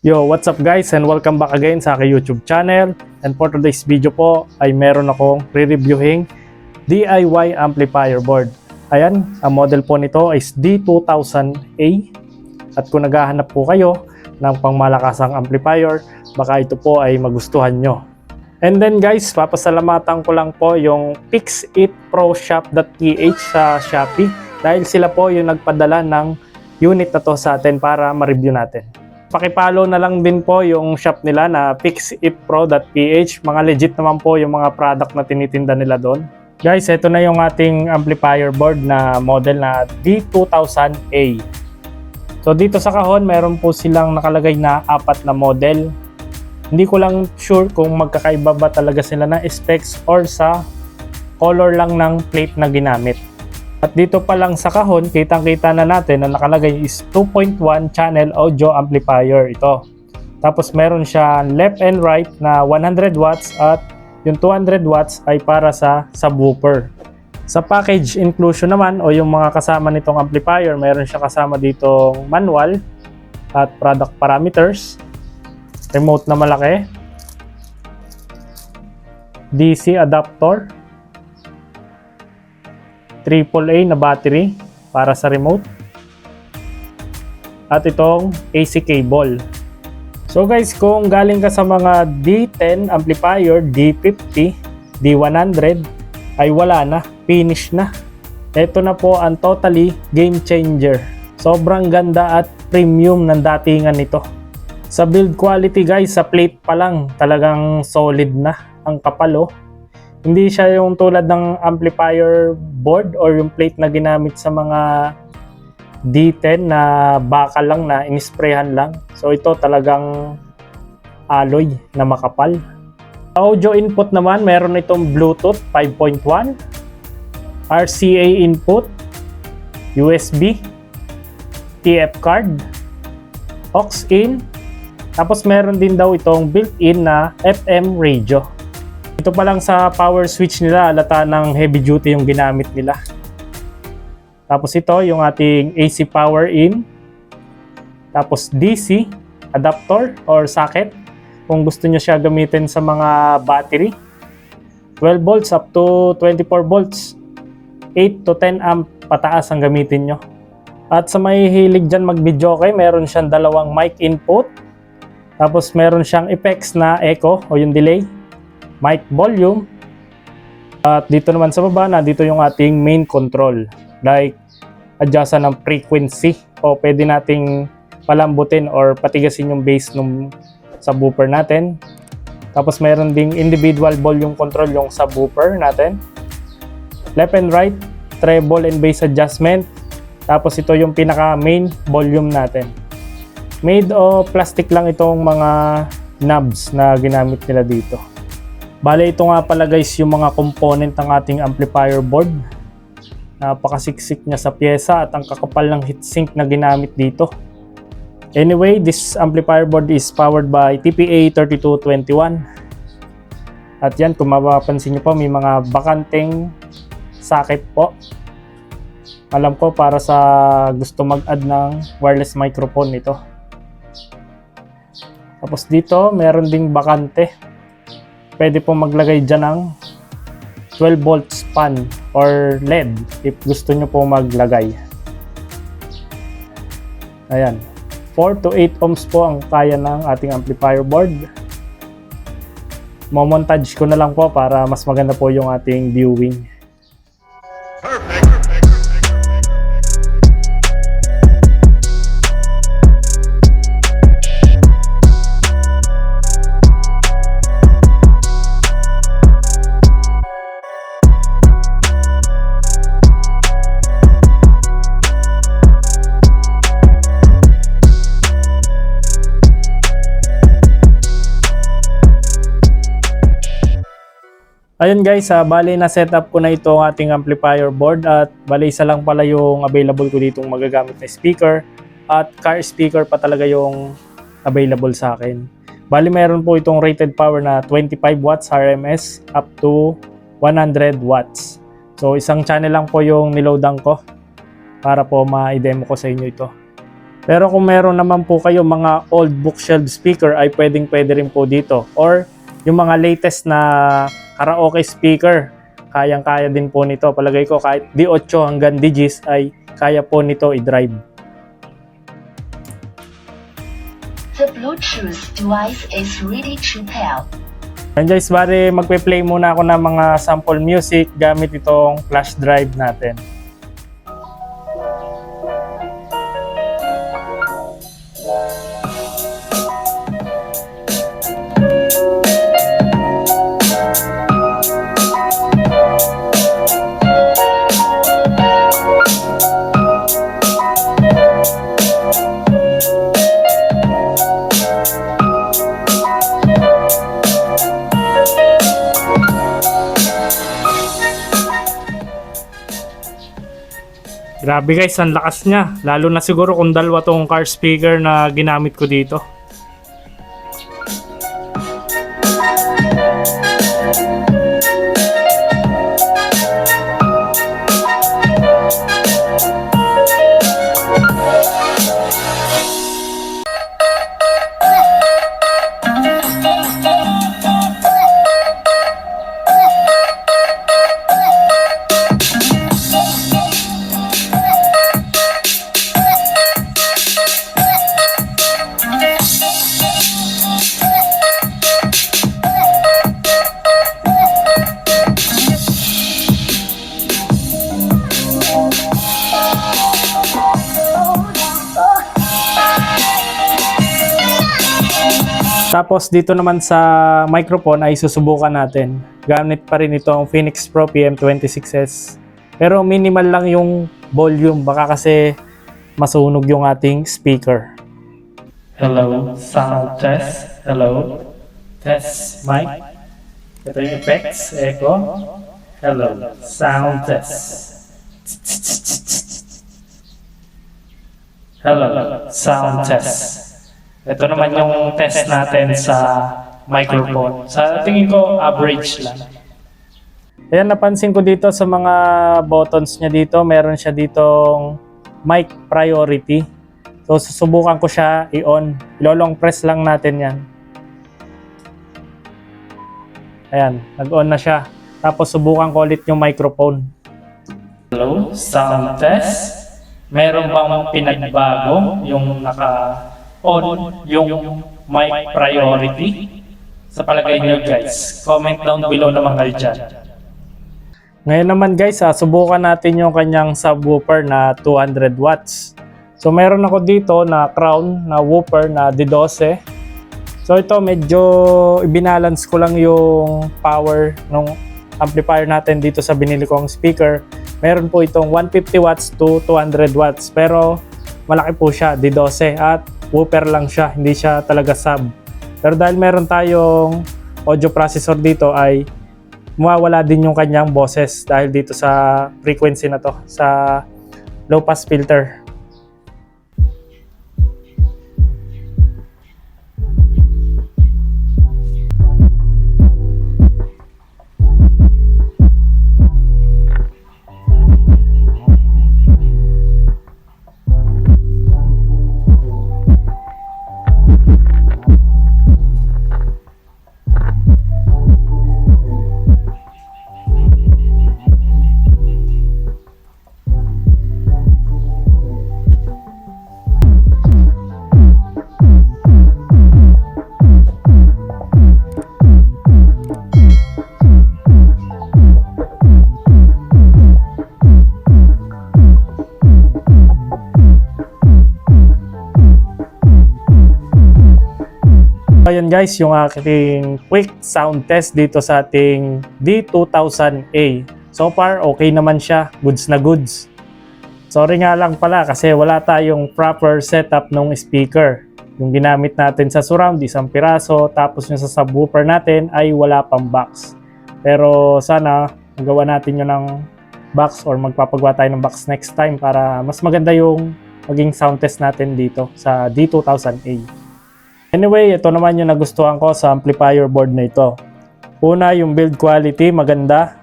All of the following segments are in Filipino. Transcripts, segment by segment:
Yo, what's up guys and welcome back again sa aking YouTube channel. And for today's video po ay meron akong re-reviewing DIY amplifier board. Ayan, ang model po nito is D2000A. At kung naghahanap po kayo ng pangmalakasang amplifier, baka ito po ay magustuhan nyo. And then guys, papasalamatan ko lang po yung fixitproshop.ph sa Shopee dahil sila po yung nagpadala ng unit na to sa atin para ma-review natin. Pakipollow na lang din po yung shop nila na fixitpro.ph. Mga legit naman po yung mga product na tinitinda nila doon. Guys, ito na yung ating amplifier board na model na D2000A. So dito sa kahon, meron po silang nakalagay na 4 na model. Hindi ko lang sure kung magkakaiba ba talaga sila na specs or sa color lang ng plate na ginamit. At dito pa lang sa kahon, kitang-kita na natin na nakalagay is 2.1 channel audio amplifier ito. Tapos meron siya left and right na 100 watts at yung 200 watts ay para sa subwoofer. Sa package inclusion naman o yung mga kasama nitong amplifier, meron siya kasama ditong manual at product parameters, remote na malaki, DC adapter, AAA na battery para sa remote, at itong AC cable. So guys, kung galing ka sa mga D10 amplifier, D50, D100 ay wala na, finish na. Ito na po ang totally game changer. Sobrang ganda at premium ng datingan nito. Sa build quality guys, sa plate pa lang talagang solid na ang kapal. Hindi siya yung tulad ng amplifier board or yung plate na ginamit sa mga D10 na bakal lang na inisprayhan lang. So ito talagang alloy na makapal. Audio input naman, meron itong Bluetooth 5.1, RCA input, USB, TF card, aux in, tapos meron din daw itong built-in na FM radio. Ito pa lang sa power switch nila, alata ng heavy duty yung ginamit nila. Tapos ito yung ating AC power in. Tapos DC adapter or socket kung gusto nyo siya gamitin sa mga battery. 12 volts up to 24 volts. 8 to 10 amp pataas ang gamitin nyo. At sa may hilig dyan mag-video okay, meron siyang dalawang mic input. Tapos meron siyang effects na echo o yung delay, mic volume, at dito naman sa baba na dito yung ating main control, like adjustan ng frequency o pwede nating palambutin or patigasin yung bass ng subwoofer natin. Tapos meron ding individual volume control yung subwoofer natin, left and right, treble and bass adjustment. Tapos ito yung pinaka main volume natin. Made of plastic lang itong mga knobs na ginamit nila dito. Bale, ito nga pala guys yung mga component ng ating amplifier board. Napakasiksik niya sa pyesa at ang kakapal ng heatsink na ginamit dito. Anyway, this amplifier board is powered by TPA3221. At yan, kung mapapansin nyo po, may mga bakanteng socket po. Alam ko para sa gusto mag-add ng wireless microphone nito. Tapos dito, meron ding bakante. Pwede po maglagay dyan ng 12 volts fan or LED if gusto nyo po maglagay. Ayan. 4 to 8 ohms po ang kaya ng ating amplifier board. Momontage ko na lang po para mas maganda po yung ating viewing. Perfect. Ayun guys, bali na setup ko na ito ang ating amplifier board at bali isa lang pala yung available ko ditong magagamit na speaker at car speaker pa talaga yung available sa akin. Bali meron po itong rated power na 25 watts RMS up to 100 watts. So isang channel lang po yung niloadan ko para po ma-demo ko sa inyo ito. Pero kung meron naman po kayo mga old bookshelf speaker ay pwede rin po dito. Or yung mga latest na karaoke speaker, kayang-kaya din po nito. Palagay ko kahit D8 hanggang DGs ay kaya po nito i-drive. The Bluetooth device is ready to pair. And guys, bari magpe-play muna ako ng mga sample music gamit itong flash drive natin. Grabe guys, ang lakas niya. Lalo na siguro kung dalawa tong car speaker na ginamit ko dito. Tapos dito naman sa microphone ay susubukan natin. Gamit pa rin itong Phoenix Pro PM26S. Pero minimal lang yung volume, baka kasi masunog yung ating speaker. Hello, sound test. Hello, test mic. Ito yung effects, echo. Hello, sound test. Hello, sound test. Ito naman yung test natin sa microphone. Sa tingin ko, average lang. Ayan, napansin ko dito sa mga buttons niya dito, meron siya ditong mic priority. So, susubukan ko siya i-on. Ilolong press lang natin yan. Ayan, nag-on na siya. Tapos, subukan ko ulit yung microphone. Hello, sound test. Meron bang pinagbago yung naka-on yung mic priority? Sa palagay niyo guys, comment down below naman kayo dyan. Ngayon naman guys, subukan natin yung kanyang subwoofer na 200 watts. So meron ako dito na crown na woofer na D12. So ito medyo i-balance ko lang yung power ng amplifier natin dito sa binili kong speaker. Meron po itong 150 watts to 200 watts pero malaki po siya, D12 at woofer lang siya, hindi siya talaga sub. Pero dahil meron tayong audio processor dito ay mawawala din yung kanyang boses dahil dito sa frequency na to, sa low pass filter. Ayan guys, yung aking quick sound test dito sa ating D2000A. So far, okay naman siya. Goods na goods. Sorry nga lang pala kasi wala tayong proper setup ng speaker. Yung ginamit natin sa surround, isang piraso. Tapos yung sa subwoofer natin ay wala pang box. Pero sana magawa natin yun ng box or magpapagawa tayo ng box next time para mas maganda yung maging sound test natin dito sa D2000A. Anyway, ito naman yung nagustuhan ko sa amplifier board na ito. Una, yung build quality, maganda.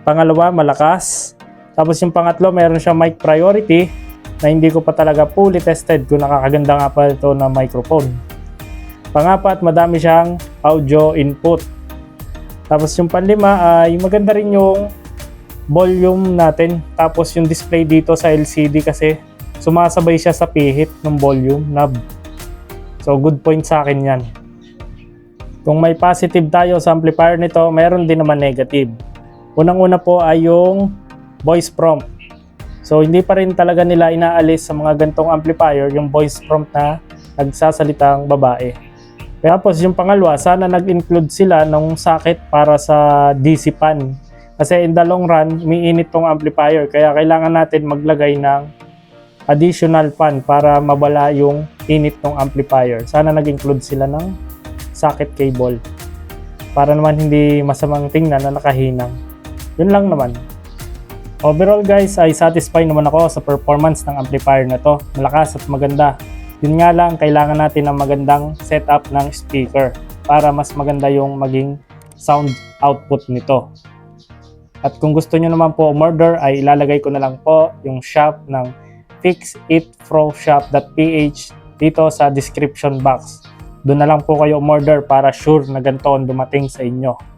Pangalawa, malakas. Tapos yung pangatlo, meron siya mic priority. na hindi ko pa talaga fully tested kung nakakaganda nga pa ito na microphone. Pangapat, madami siyang audio input. Tapos yung panlima ay maganda rin yung volume natin. Tapos yung display dito sa LCD kasi sumasabay siya sa pihit ng volume knob. So good point sa akin yan. Kung may positive tayo sa amplifier nito, mayroon din naman negative. Unang-una po ay yung voice prompt. So hindi pa rin talaga nila inaalis sa mga gantong amplifier yung voice prompt na nagsasalitang babae. Tapos yung pangalawa, sana nag-include sila ng socket para sa DC fan. Kasi in the long run, umiinit tong amplifier. Kaya kailangan natin maglagay ng additional fan para mabala yung init ng amplifier. Sana nag-include sila ng socket cable. Para naman hindi masamang tingnan na nakahinang. Yun lang naman. Overall guys, ay satisfied naman ako sa performance ng amplifier na to. Malakas at maganda. Yun nga lang, kailangan natin ng magandang setup ng speaker para mas maganda yung maging sound output nito. At kung gusto nyo naman po umorder, ay ilalagay ko na lang po yung shop ng fixitproshop.ph dito sa description box. Doon na lang po kayo umorder para sure na ganito ang dumating sa inyo.